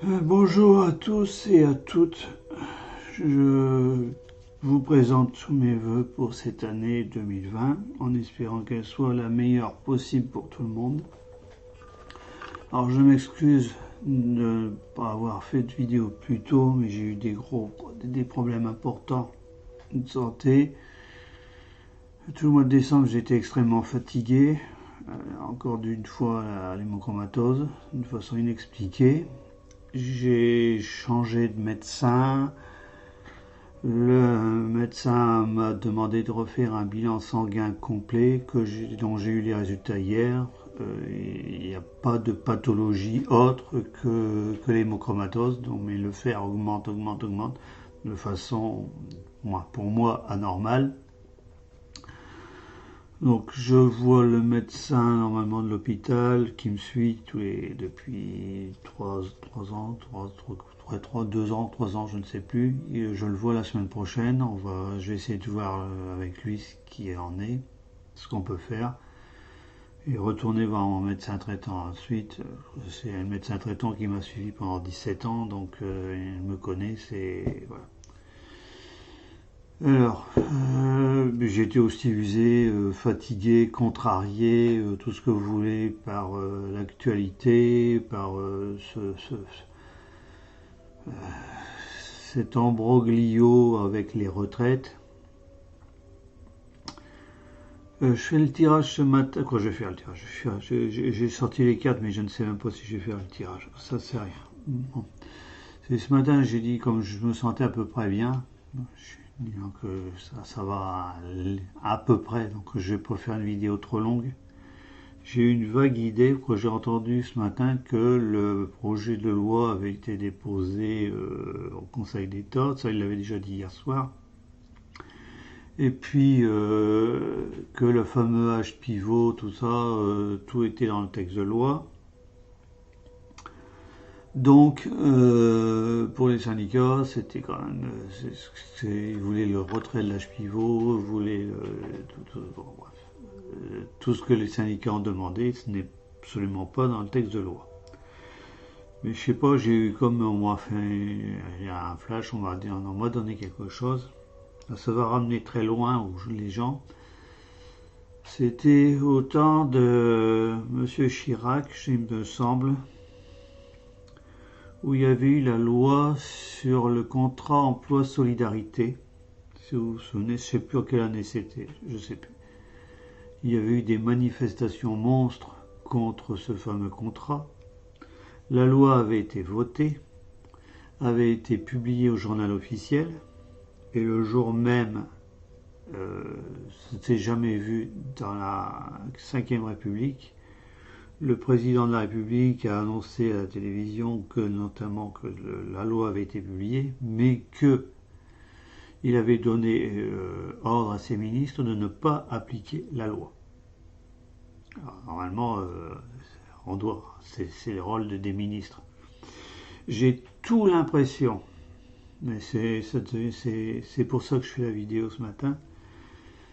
Bonjour à tous et à toutes. Je vous présente tous mes vœux pour cette année 2020 en espérant qu'elle soit la meilleure possible pour tout le monde. Alors je m'excuse de ne pas avoir fait de vidéo plus tôt, mais j'ai eu des problèmes importants de santé. Tout le mois de décembre, j'étais extrêmement fatigué, encore d'une fois l'hémochromatose, d'une façon inexpliquée. J'ai changé de médecin. Le médecin m'a demandé de refaire un bilan sanguin complet dont j'ai eu les résultats hier. Il n'y a pas de pathologie autre que l'hémochromatose, mais le fer augmente de façon, pour moi, anormale. Donc je vois le médecin normalement de l'hôpital qui me suit depuis 3 ans, 2 ans, 3 ans, je ne sais plus. Et je le vois la semaine prochaine. Je vais essayer de voir avec lui ce qui en est, ce qu'on peut faire. Et retourner voir mon médecin traitant ensuite. C'est un médecin traitant qui m'a suivi pendant 17 ans, donc il me connaît, voilà. Alors, j'ai été aussi usé, fatigué, contrarié, tout ce que vous voulez par l'actualité, par cet embroglio avec les retraites. Je fais le tirage ce matin. Quoi, je vais faire le tirage? J'ai sorti les cartes, mais je ne sais même pas si je vais faire le tirage. Ça, c'est rien. Bon. Ce matin, j'ai dit, comme je me sentais à peu près bien, donc ça va à peu près, donc je vais pas faire une vidéo trop longue. J'ai eu une vague idée, quand j'ai entendu ce matin que le projet de loi avait été déposé au Conseil d'État, ça il l'avait déjà dit hier soir, et puis que le fameux H pivot, tout ça, tout était dans le texte de loi. Donc, pour les syndicats, c'était quand même, ils voulaient le retrait de l'âge pivot, ils voulaient tout ce que les syndicats ont demandé, ce n'est absolument pas dans le texte de loi. Mais je sais pas, j'ai eu comme on m'a fait, il y a un flash, on m'a donné quelque chose. Ça va ramener très loin les gens. C'était au temps de Monsieur Chirac, il me semble, où il y avait eu la loi sur le contrat emploi-solidarité. Si vous vous souvenez, je ne sais plus en quelle année c'était, je ne sais plus. Il y avait eu des manifestations monstres contre ce fameux contrat. La loi avait été votée, avait été publiée au journal officiel, et le jour même, ce n'était jamais vu dans la Ve République, le président de la République a annoncé à la télévision que notamment que la loi avait été publiée, mais que il avait donné ordre à ses ministres de ne pas appliquer la loi. Alors, normalement, c'est le rôle des ministres. J'ai tout l'impression, mais c'est pour ça que je fais la vidéo ce matin,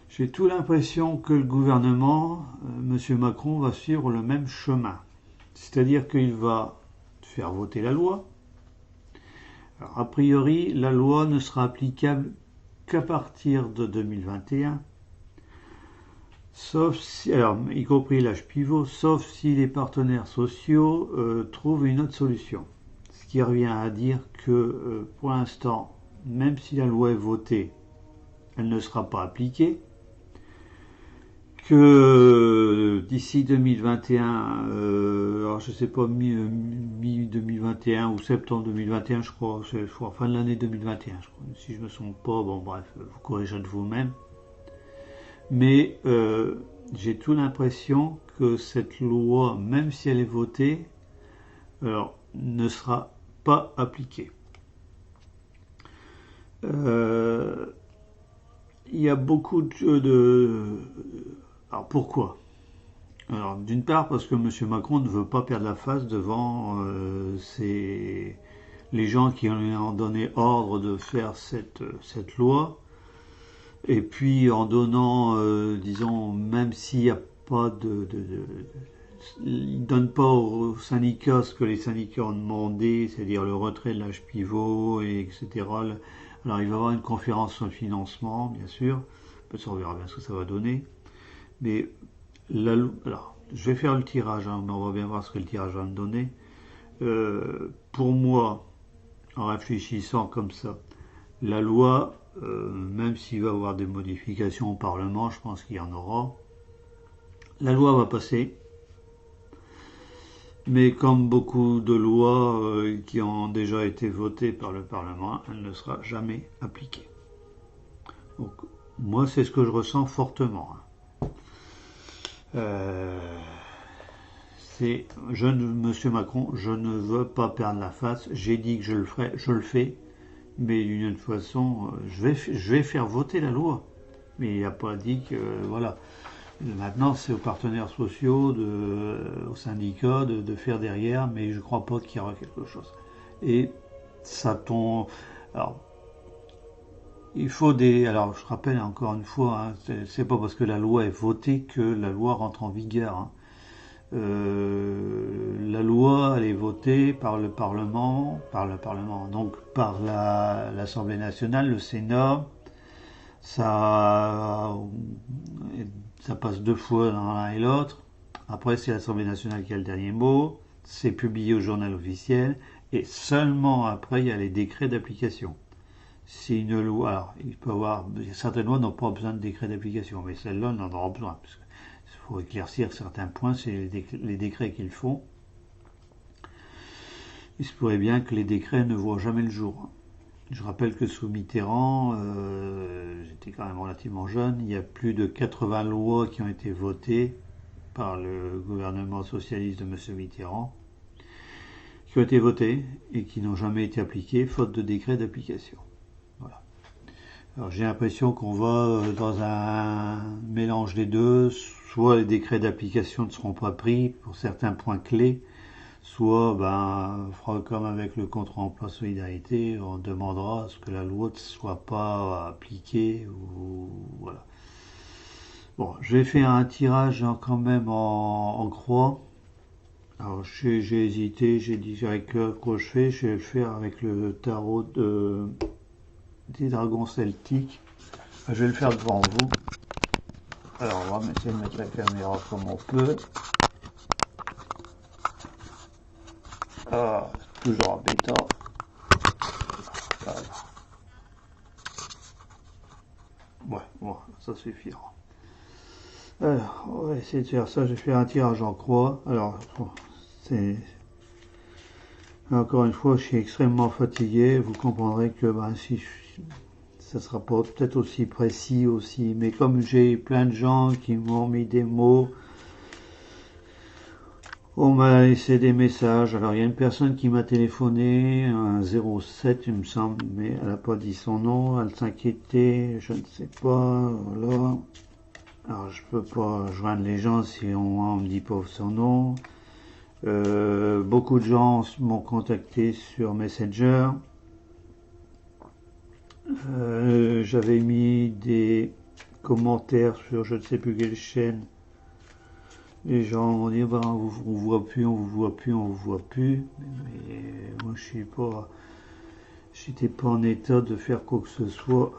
j'ai tout l'impression que le gouvernement, M. Macron, va suivre le même chemin. C'est-à-dire qu'il va faire voter la loi. Alors, a priori, la loi ne sera applicable qu'à partir de 2021, sauf si, alors, y compris l'âge pivot, sauf si les partenaires sociaux trouvent une autre solution. Ce qui revient à dire que pour l'instant, même si la loi est votée, elle ne sera pas appliquée, que d'ici 2021, alors je sais pas, mi-2021 ou septembre 2021, je crois, c'est fin de l'année 2021, je crois, si je me trompe pas, bon bref, vous corrigerez de vous-même. Mais j'ai tout l'impression que cette loi, même si elle est votée, alors, ne sera pas appliquée. Il y a beaucoup alors pourquoi? Alors d'une part parce que M. Macron ne veut pas perdre la face devant les gens qui lui ont donné ordre de faire cette loi. Et puis en donnant, disons, même s'il n'y a pas ils ne donnent pas aux syndicats ce que les syndicats ont demandé, c'est-à-dire le retrait de l'âge pivot, et etc. Alors il va y avoir une conférence sur le financement, bien sûr, ça on verra bien ce que ça va donner, mais alors je vais faire le tirage, hein, mais on va bien voir ce que le tirage va me donner. Pour moi, en réfléchissant comme ça, la loi, même s'il va y avoir des modifications au Parlement, je pense qu'il y en aura, la loi va passer, mais comme beaucoup de lois qui ont déjà été votées par le Parlement, elle ne sera jamais appliquée. Donc, moi, c'est ce que je ressens fortement. Monsieur Macron, je ne veux pas perdre la face. J'ai dit que je le ferai, je le fais, mais d'une autre façon, je vais faire voter la loi. Mais il n'a pas dit que, voilà. Maintenant, c'est aux partenaires sociaux, aux syndicats de faire derrière, mais je ne crois pas qu'il y aura quelque chose. Et ça tombe. Alors, il faut des. Alors, je rappelle encore une fois, hein, c'est pas parce que la loi est votée que la loi rentre en vigueur. Hein. La loi, elle est votée par le Parlement, donc par l'Assemblée nationale, le Sénat. Ça passe 2 fois dans l'un et l'autre. Après, c'est l'Assemblée nationale qui a le dernier mot. C'est publié au journal officiel. Et seulement après, il y a les décrets d'application. Si une loi, alors, certaines lois n'ont pas besoin de décret d'application, mais celle-là en aura besoin. Parce qu'il faut éclaircir certains points, c'est les décrets qu'ils font. Il se pourrait bien que les décrets ne voient jamais le jour. Je rappelle que sous Mitterrand, j'étais quand même relativement jeune, il y a plus de 80 lois qui ont été votées par le gouvernement socialiste de M. Mitterrand, qui ont été votées et qui n'ont jamais été appliquées, faute de décret d'application. Voilà. Alors j'ai l'impression qu'on va dans un mélange des deux, soit les décrets d'application ne seront pas pris pour certains points clés, soit, on fera comme avec le contre-emploi solidarité, on demandera à ce que la loi ne soit pas appliquée, ou voilà. Bon, je vais faire un tirage quand même en croix. Alors j'ai hésité, j'ai dit avec quoi je vais le faire avec le tarot des dragons celtiques. Je vais le faire devant vous. Alors on va essayer de mettre la caméra comme on peut. Ah, toujours embêtant. Voilà. Ouais, bon, ça suffira. Alors, on va essayer de faire ça. Je vais faire un tirage en croix. Alors, c'est... Encore une fois, je suis extrêmement fatigué. Vous comprendrez que si ça sera pas peut-être aussi précis aussi. Mais comme j'ai plein de gens qui m'ont mis des mots, on m'a laissé des messages. Alors il y a une personne qui m'a téléphoné, un 07 il me semble, mais elle n'a pas dit son nom, elle s'inquiétait, je ne sais pas, voilà. Alors je peux pas joindre les gens si on me dit pas son nom. Beaucoup de gens m'ont contacté sur Messenger. J'avais mis des commentaires sur je ne sais plus quelle chaîne. Les gens m'ont dit on vous voit plus, on vous voit plus, on vous voit plus. Mais moi j'étais pas en état de faire quoi que ce soit.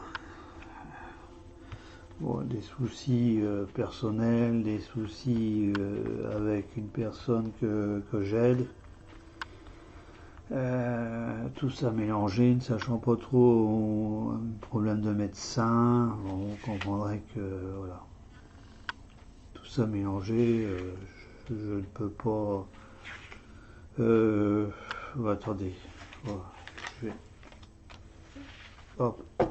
Bon, des soucis personnels, des soucis avec une personne que j'aide. Tout ça mélangé, ne sachant pas trop un problème de médecin, on comprendrait que voilà. Tout ça mélangé, je ne peux pas. Attendez, voilà, je vais. Hop. Vous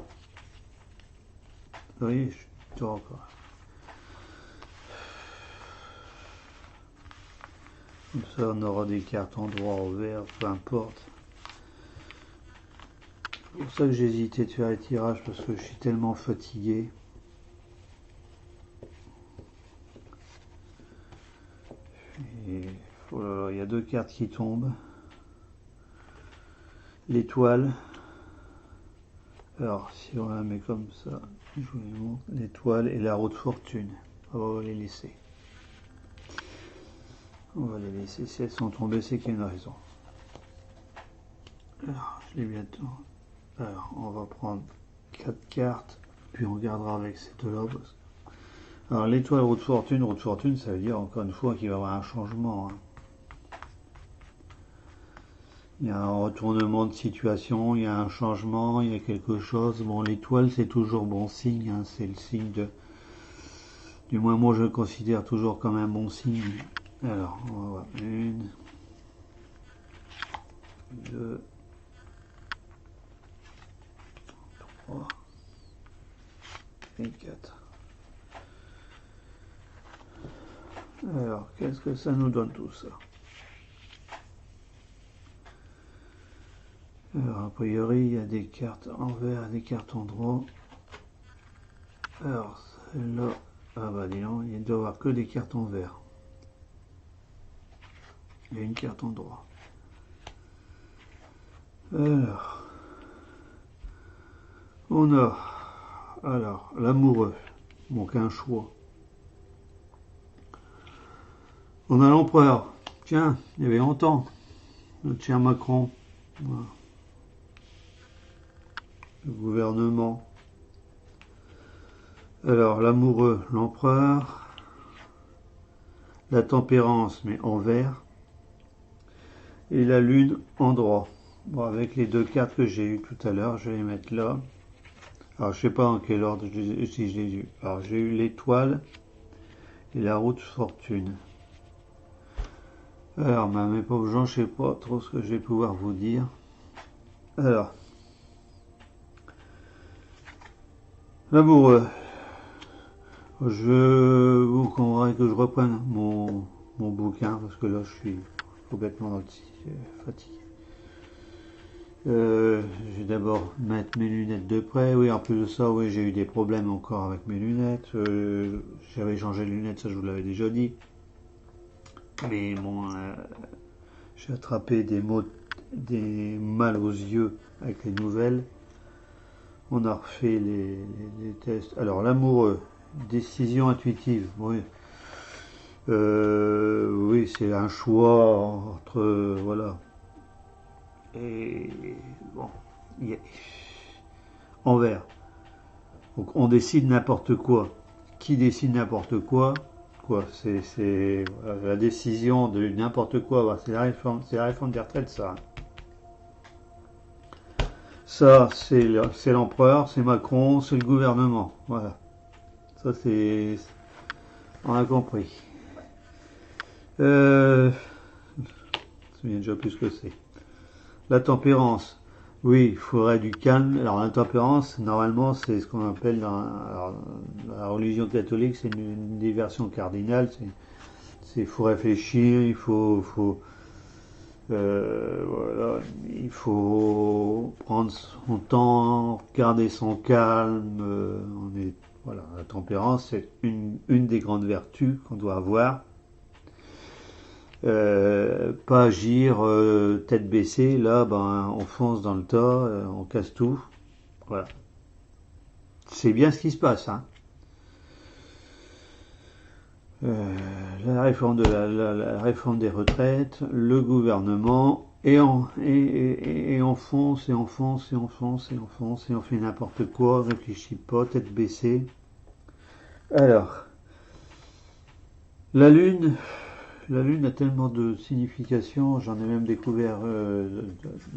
voyez, je suis encore. Comme ça, on aura des cartes en droit au vert, peu importe. C'est pour ça que j'ai hésité de faire les tirages, parce que je suis tellement fatigué. Et, oh là là, il y a 2 cartes qui tombent. L'étoile. Alors, si on la met comme ça, je vous les montre. L'étoile et la roue de fortune. On va les laisser. On va les laisser. Si elles sont tombées, c'est qu'il y a une raison. Alors, je l'ai bientôt. Alors, on va prendre 4 cartes, puis on regardera avec ces deux-là. Alors, l'étoile roue de fortune, ça veut dire encore une fois qu'il va y avoir un changement. Hein. Il y a un retournement de situation, il y a un changement, il y a quelque chose. Bon, l'étoile, c'est toujours bon signe, hein, c'est le signe de... Du moins, moi, je le considère toujours comme un bon signe. Alors, on va voir. 1, 2, 3 et 4. Alors, qu'est-ce que ça nous donne tout ça? Alors, a priori, il y a des cartes en vert et des cartes en droit. Alors, celle-là, ah bah dis donc, il doit y avoir que des cartes en vert. Et une carte en droit. Alors, on a, alors, l'amoureux, donc un choix. On a l'empereur, tiens, il y avait longtemps, notre cher Macron, voilà. Le gouvernement. Alors, l'amoureux, l'empereur, la tempérance, mais en vert, et la lune en droit. Bon, avec les deux cartes que j'ai eues tout à l'heure, je vais les mettre là. Alors, je sais pas en quel ordre si je les ai eues. Alors, j'ai eu l'étoile et la roue de fortune. Alors, mes pauvres gens, je sais pas trop ce que je vais pouvoir vous dire. Alors, l'amoureux. Je vous convainc que je reprenne mon bouquin parce que là, je suis complètement dans le fatigué. Je vais d'abord mettre mes lunettes de près. Oui, en plus de ça, oui, j'ai eu des problèmes encore avec mes lunettes. J'avais changé de lunettes, ça je vous l'avais déjà dit. Mais bon, j'ai attrapé des mal aux yeux avec les nouvelles. On a refait les tests. Alors, l'amoureux, décision intuitive, oui. Oui, c'est un choix entre, voilà. Et bon, en vert. Donc on décide n'importe quoi. Qui décide n'importe quoi? C'est la décision de n'importe quoi. C'est la réforme des retraites, ça. Ça, c'est l'empereur, c'est Macron, c'est le gouvernement. Voilà. Ça, c'est... On a compris. Je me souviens déjà plus ce que c'est. La tempérance. Oui, il faudrait du calme. Alors la tempérance, normalement, c'est ce qu'on appelle dans la religion catholique, c'est une des versions cardinales. Il faut réfléchir, voilà, il faut prendre son temps, garder son calme. Voilà, la tempérance, c'est une des grandes vertus qu'on doit avoir. Pas agir tête baissée, là on fonce dans le tas, on casse tout. Voilà. C'est bien ce qui se passe, hein. La réforme la réforme des retraites, le gouvernement, et on fonce, et on fonce, et on fonce, et on fonce, et on fait n'importe quoi, on réfléchit pas, tête baissée. Alors, la lune a tellement de significations, j'en ai même découvert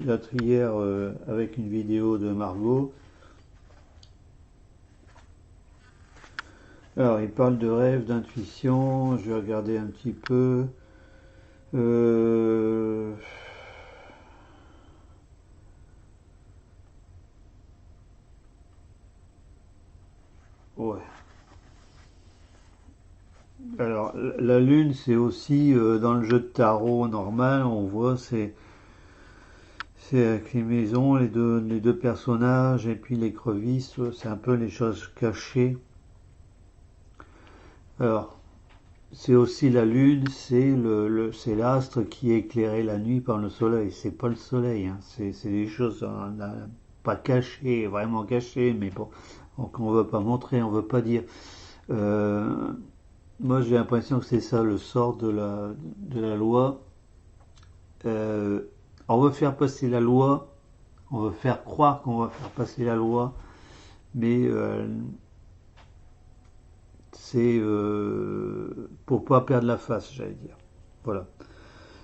l'autre hier avec une vidéo de Margot. Alors, il parle de rêve, d'intuition, je vais regarder un petit peu. Ouais. Alors, la lune, c'est aussi dans le jeu de tarot normal, on voit, c'est avec les maisons, les deux personnages, et puis l'écrevisse, c'est un peu les choses cachées. Alors, c'est aussi la lune, c'est l'astre qui est éclairé la nuit par le soleil. C'est pas le soleil, hein. C'est des choses pas cachées, vraiment cachées, mais bon, qu'on veut pas montrer, on veut pas dire. moi j'ai l'impression que c'est ça le sort de la loi. Euh, on veut faire passer la loi, on veut faire croire qu'on va faire passer la loi, mais c'est pour pas perdre la face, j'allais dire. Voilà.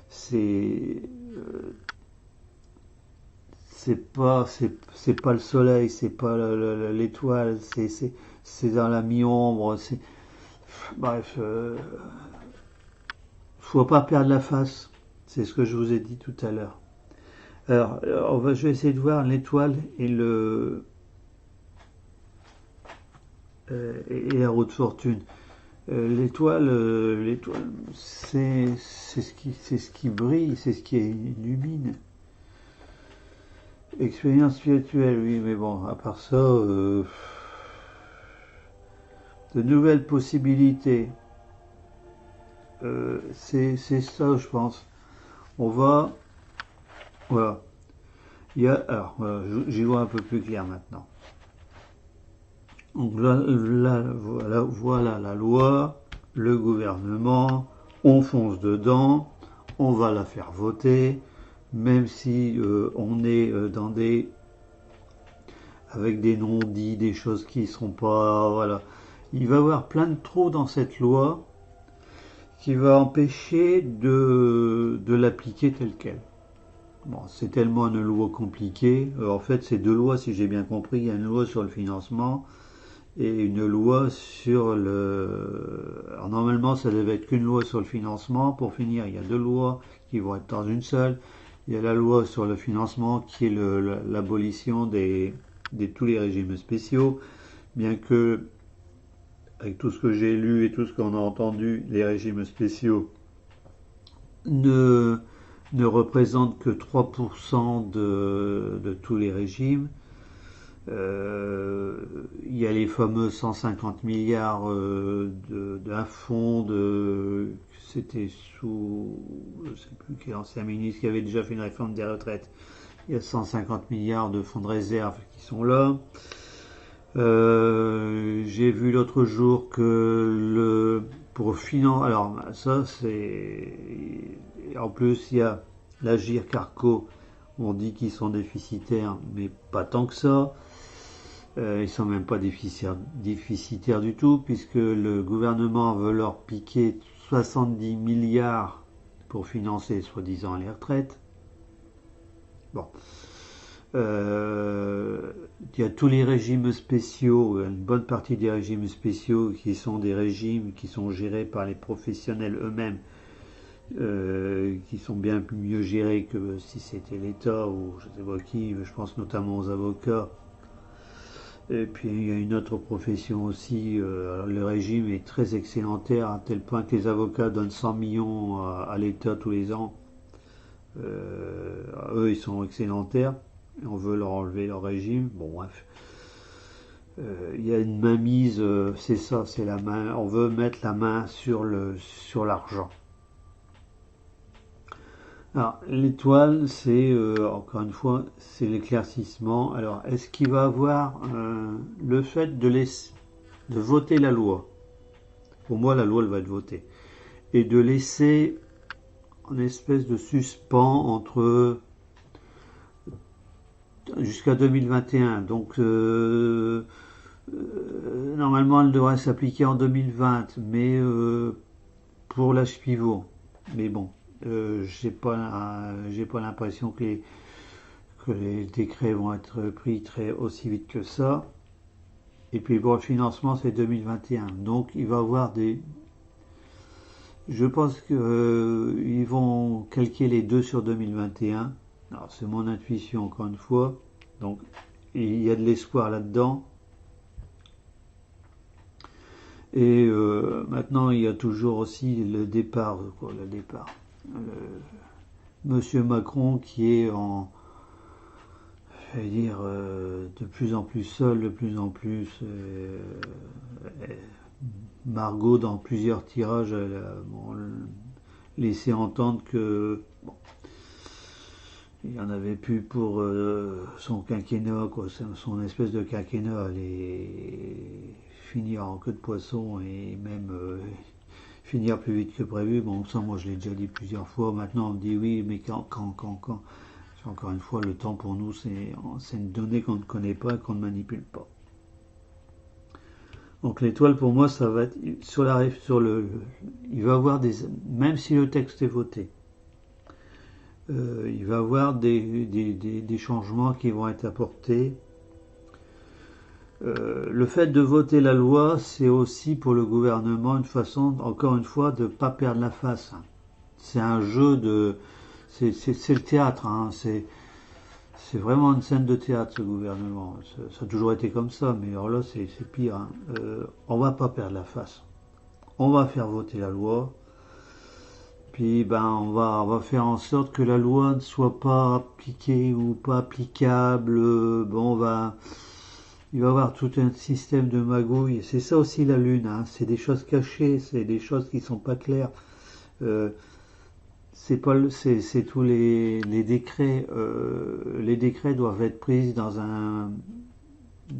C'est c'est pas le soleil, c'est pas l'étoile, c'est dans la mi-ombre. Bref, faut pas perdre la face. C'est ce que je vous ai dit tout à l'heure. Alors, je vais essayer de voir l'étoile et la roue de fortune. L'étoile, c'est ce qui brille, c'est ce qui illumine. Expérience spirituelle, oui, mais bon, à part ça, de nouvelles possibilités. C'est ça, je pense. On va, voilà. Alors, voilà, j'y vois un peu plus clair maintenant. Donc là, voilà la loi, le gouvernement, on fonce dedans, on va la faire voter, même si on est avec des non-dits, des choses qui ne seront pas, voilà. Il va y avoir plein de trous dans cette loi qui va empêcher de l'appliquer telle quelle. Bon, c'est tellement une loi compliquée. En fait, c'est deux lois, si j'ai bien compris. Il y a une loi sur le financement et une loi sur le... Alors, normalement, ça devait être qu'une loi sur le financement. Pour finir, il y a deux lois qui vont être dans une seule. Il y a la loi sur le financement qui est l'abolition de tous les régimes spéciaux. Bien que, avec tout ce que j'ai lu et tout ce qu'on a entendu, les régimes spéciaux ne représentent que 3% de tous les régimes. Il y a les fameux 150 milliards d'un fonds c'était sous, je ne sais plus quel ancien ministre qui avait déjà fait une réforme des retraites. Il y a 150 milliards de fonds de réserve qui sont là. J'ai vu l'autre jour que pour financer, alors ça c'est, en plus il y a l'Agir Carco, on dit qu'ils sont déficitaires, mais pas tant que ça. Ils sont même pas déficitaires du tout, puisque le gouvernement veut leur piquer 70 milliards pour financer soi-disant les retraites. Bon. Il y a tous les régimes spéciaux, une bonne partie des régimes spéciaux qui sont des régimes qui sont gérés par les professionnels eux-mêmes, qui sont bien mieux gérés que si c'était l'État ou je sais pas qui, je pense notamment aux avocats. Et puis il y a une autre profession aussi, le régime est très excédentaire à tel point que les avocats donnent 100 millions à l'État tous les ans. Eux ils sont excédentaires. Et on veut leur enlever leur régime. Bon, bref. Il y a une mainmise, c'est ça, c'est la main. On veut mettre la main sur l'argent. Alors, l'étoile, c'est, encore une fois, c'est l'éclaircissement. Alors, est-ce qu'il va avoir le fait de voter la loi? Pour moi, la loi, elle va être votée. Et de laisser une espèce de suspens entre jusqu'à 2021. Donc normalement elle devrait s'appliquer en 2020, mais pour l'âge pivot. Mais bon, j'ai pas l'impression que les décrets vont être pris aussi vite que ça. Et puis pour le financement c'est 2021. Donc il va y avoir des... Je pense qu'ils vont calquer les deux sur 2021. Alors c'est mon intuition encore une fois, donc il y a de l'espoir là-dedans. Et maintenant il y a toujours aussi le départ, Monsieur Macron qui est je vais dire, de plus en plus seul, de plus en plus. Margot dans plusieurs tirages elle a laissé entendre que bon, il n'y en avait plus pour son quinquennat, quoi. Son espèce de quinquennat allait finir en queue de poisson et même finir plus vite que prévu. Bon, ça, moi, je l'ai déjà dit plusieurs fois. Maintenant, on me dit oui, mais quand. Encore une fois, le temps pour nous, c'est une donnée qu'on ne connaît pas et qu'on ne manipule pas. Donc l'étoile, pour moi, ça va être il va avoir même si le texte est voté, il va y avoir des changements qui vont être apportés. Le fait de voter la loi, c'est aussi pour le gouvernement une façon, encore une fois, de ne pas perdre la face. C'est un jeu de... C'est le théâtre, hein, c'est vraiment une scène de théâtre, ce gouvernement. Ça a toujours été comme ça, mais alors là, c'est pire. Hein. On va pas perdre la face. On va faire voter la loi. Puis, on va faire en sorte que la loi ne soit pas appliquée ou pas applicable. Il va y avoir tout un système de magouille. C'est ça aussi la Lune. Hein. C'est des choses cachées, c'est des choses qui sont pas claires. C'est tous les décrets. Les décrets doivent être pris dans une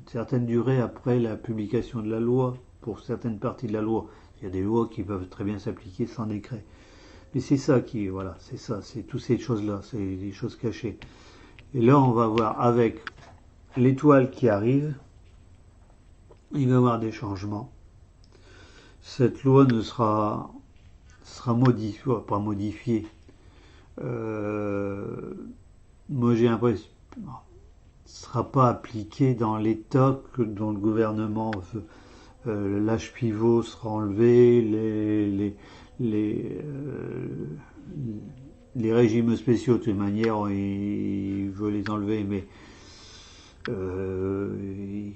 certaine durée après la publication de la loi, pour certaines parties de la loi. Il y a des lois qui peuvent très bien s'appliquer sans décret. Mais c'est ça c'est toutes ces choses-là, c'est des choses cachées. Et là, on va voir avec l'étoile qui arrive, il va y avoir des changements. Cette loi ne sera modifiée, pas modifiée. Moi, j'ai l'impression ne sera pas appliquée dans l'état dont le gouvernement veut. L'âge pivot sera enlevé, les régimes spéciaux, de toute manière, il veut les enlever, mais il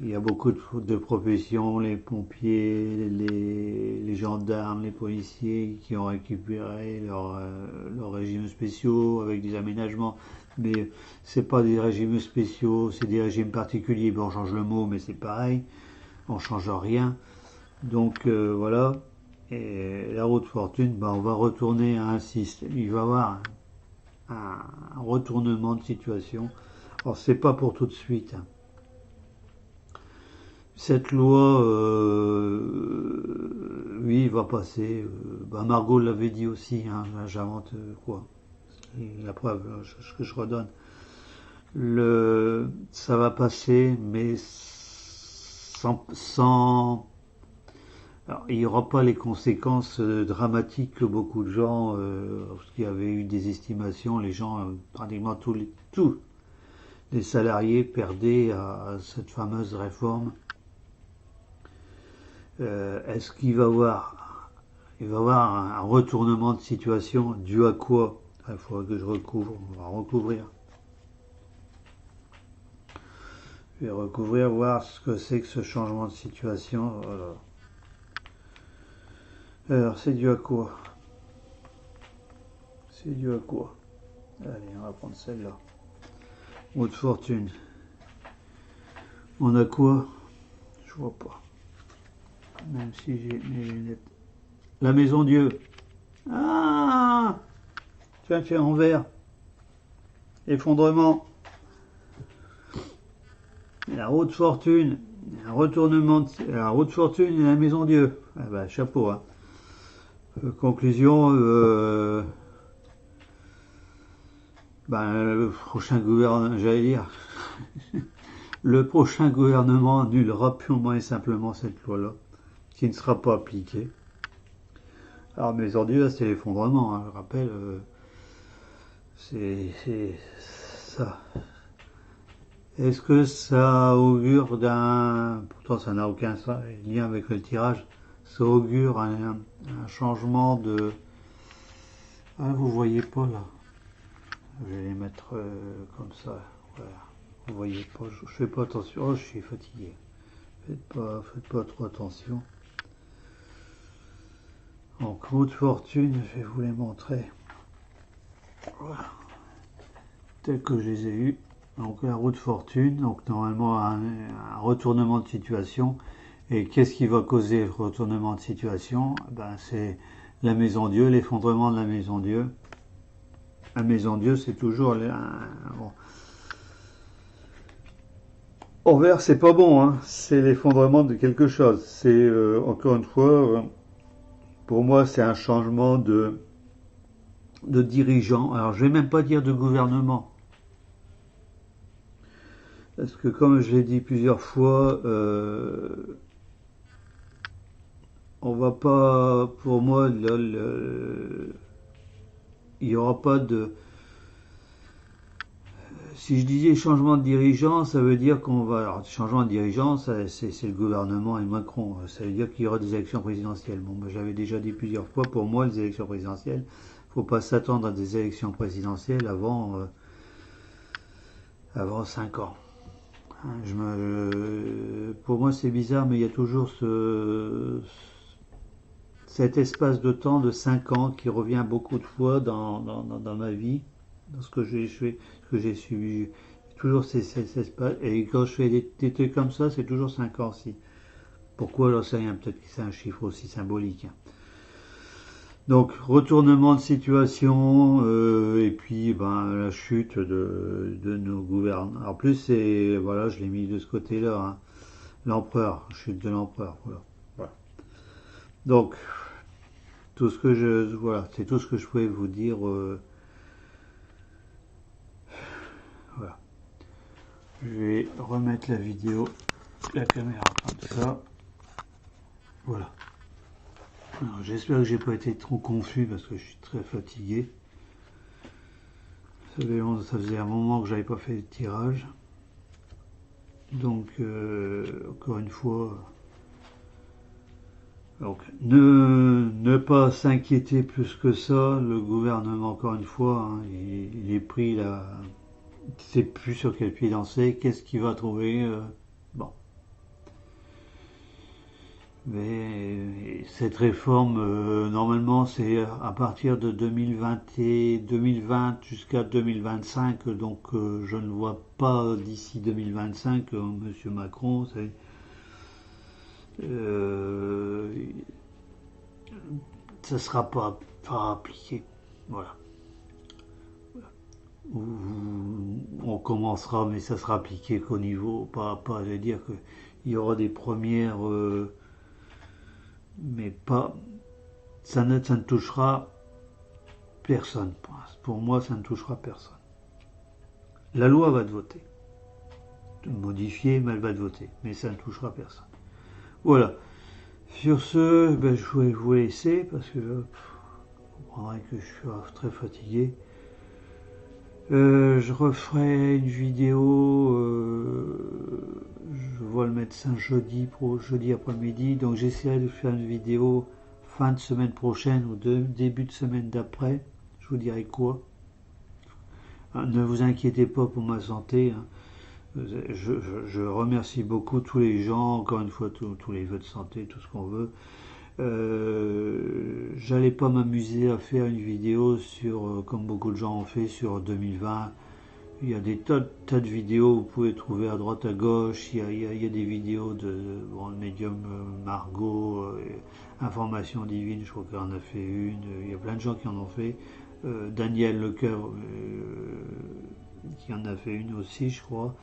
y a beaucoup de professions, les pompiers, les gendarmes, les policiers qui ont récupéré leurs régimes spéciaux avec des aménagements, mais c'est pas des régimes spéciaux, c'est des régimes particuliers. Bon, on change le mot, mais c'est pareil, on change rien. Donc voilà. Et la roue de fortune, on va retourner à un système. Il va y avoir un retournement de situation. Alors c'est pas pour tout de suite. Hein. Cette loi, oui, il va passer. Margot l'avait dit aussi. Hein, j'invente quoi. La preuve, ce que je redonne. Ça va passer, mais sans alors, il n'y aura pas les conséquences dramatiques que beaucoup de gens, parce qu'il y avait eu des estimations, les gens, pratiquement tous les salariés perdaient à cette fameuse réforme. Est-ce qu'il va y avoir un retournement de situation dû à quoi? Il faudra que je recouvre, on va recouvrir. Je vais recouvrir, voir ce que c'est que ce changement de situation. Voilà. Alors, c'est dû à quoi? C'est dû à quoi? Allez, on va prendre celle-là. Roue de fortune. On a quoi? Je vois pas. Même si j'ai mes lunettes. La maison Dieu. Ah! Tiens, en vert. Effondrement. La roue de fortune. Un retournement la roue de fortune et la maison Dieu. Ah chapeau, hein. Conclusion, le prochain gouvernement, j'allais dire, le prochain gouvernement annulera purement et simplement cette loi-là, qui ne sera pas appliquée. Alors, maison Dieu, c'est l'effondrement, hein, je rappelle, c'est ça. Est-ce que ça augure pourtant ça n'a aucun lien avec le tirage, ça augure un changement de... Ah, vous voyez pas là. Je vais les mettre comme ça. Voilà. Vous voyez pas, je fais pas attention. Oh, je suis fatigué. Faites pas trop attention. Donc, roue de fortune, je vais vous les montrer. Voilà. Tels que je les ai eus. Donc, la roue de fortune, donc normalement un retournement de situation. Et qu'est-ce qui va causer le retournement de situation? C'est la maison Dieu, l'effondrement de la maison Dieu. La maison Dieu, c'est toujours... Bon. En vert, c'est pas bon, hein. C'est l'effondrement de quelque chose. C'est, encore une fois, pour moi, c'est un changement de dirigeant. Alors, je vais même pas dire de gouvernement. Parce que, comme je l'ai dit plusieurs fois, on va pas, pour moi, il n'y aura pas de... Si je disais changement de dirigeant, ça veut dire qu'on va... Alors, changement de dirigeant, c'est le gouvernement et Macron. Ça veut dire qu'il y aura des élections présidentielles. Bon, ben, j'avais déjà dit plusieurs fois, pour moi, les élections présidentielles, il ne faut pas s'attendre à des élections présidentielles avant 5 ans. Pour moi, c'est bizarre, mais il y a toujours cet espace de temps de 5 ans qui revient beaucoup de fois dans ma vie, dans ce que j'ai suivi. Toujours cet espace. Et quand je fais des trucs comme ça, c'est toujours 5 ans aussi. Pourquoi, j'en sais rien, peut-être que c'est un chiffre aussi symbolique. Donc, retournement de situation, et puis la chute de nos gouvernants. En plus, voilà, je l'ai mis de ce côté-là, hein. L'empereur, chute de l'empereur. Voilà. Donc, voilà, c'est tout ce que je pouvais vous dire. Voilà. Je vais remettre la vidéo, la caméra comme ça. Voilà. J'espère que j'ai pas été trop confus parce que je suis très fatigué. Ça faisait un moment que j'avais pas fait de tirage. Donc, encore une fois, donc, ne pas s'inquiéter plus que ça. Le gouvernement, encore une fois, hein, il est pris là. Il ne sait plus sur quel pied danser. Qu'est-ce qu'il va trouver bon. Mais cette réforme, normalement, c'est à partir de 2020 jusqu'à 2025. Donc, je ne vois pas d'ici 2025 M. Macron. Ça ne sera pas appliqué. Voilà. On commencera, mais ça sera appliqué qu'au niveau, pas de dire qu'il y aura des premières, mais pas, ça ne touchera personne. Pour moi, ça ne touchera personne. La loi va te voter, modifier, mais elle va te voter, mais ça ne touchera personne. Voilà. Sur ce, je vais vous laisser parce que vous comprendrez que je suis très fatigué. Je referai une vidéo, je vois le médecin jeudi après-midi, donc j'essaierai de faire une vidéo fin de semaine prochaine ou début de semaine d'après, je vous dirai quoi. Ne vous inquiétez pas pour ma santé, hein. Je remercie beaucoup tous les gens, encore une fois tous les vœux de santé, tout ce qu'on veut. J'allais pas m'amuser à faire une vidéo sur, comme beaucoup de gens ont fait, sur 2020. Il y a des tas de vidéos, vous pouvez trouver à droite à gauche. Il y a des vidéos de médium Margot, Information Divine, je crois qu'elle en a fait une. Il y a plein de gens qui en ont fait. Daniel Lecoeur qui en a fait une aussi, je crois.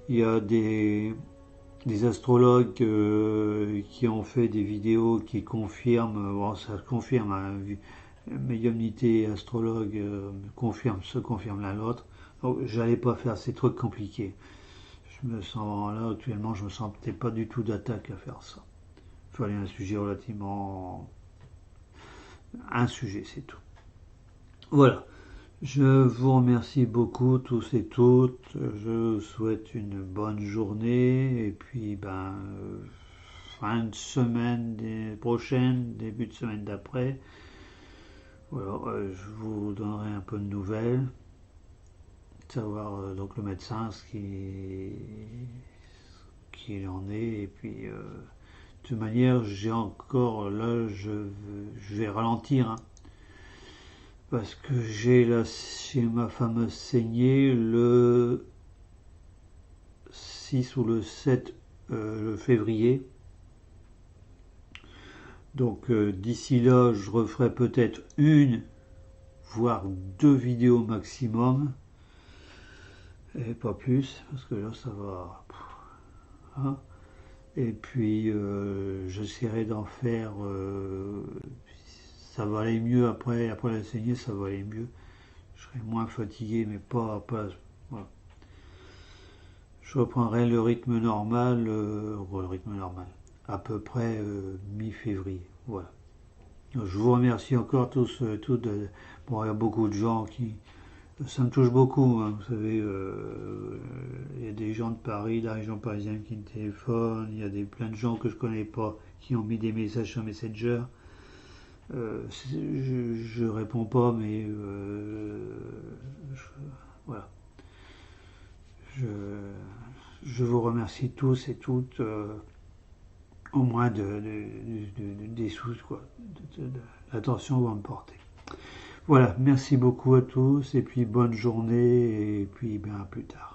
Il y a des astrologues qui ont fait des vidéos qui confirment, ça confirme, hein, médiumnité et astrologue se confirment l'un l'autre. Donc j'allais pas faire ces trucs compliqués. Je me sens là actuellement, je me sens peut-être pas du tout d'attaque à faire ça. Il fallait un sujet relativement, un sujet, c'est tout. Voilà. Je vous remercie beaucoup tous et toutes. Je vous souhaite une bonne journée et puis fin de semaine prochaine, début de semaine d'après. Voilà, je vous donnerai un peu de nouvelles, savoir donc le médecin ce qu'il en est et puis de toute manière j'ai encore là je vais ralentir. Hein. Parce que j'ai ma fameuse saignée le 6 ou le 7 février. Donc d'ici là, je referai peut-être une, voire 2 vidéos maximum. Et pas plus, parce que là, ça va... Hein. Et puis j'essaierai d'en faire, ça va aller mieux après la saignée, ça va aller mieux. Je serai moins fatigué, mais pas voilà. Je reprendrai le rythme normal, à peu près mi-février. Voilà. Je vous remercie encore tous, bon, il y a beaucoup de gens qui, ça me touche beaucoup, hein, vous savez, il y a des gens de Paris, de la région parisienne qui me téléphonent, il y a plein de gens que je connais pas qui ont mis des messages sur Messenger. Je réponds pas, mais voilà. Je, je vous remercie tous et toutes, au moins des sous, quoi, de l'attention que vous me portez. Voilà, merci beaucoup à tous, et puis bonne journée, et puis bien à plus tard.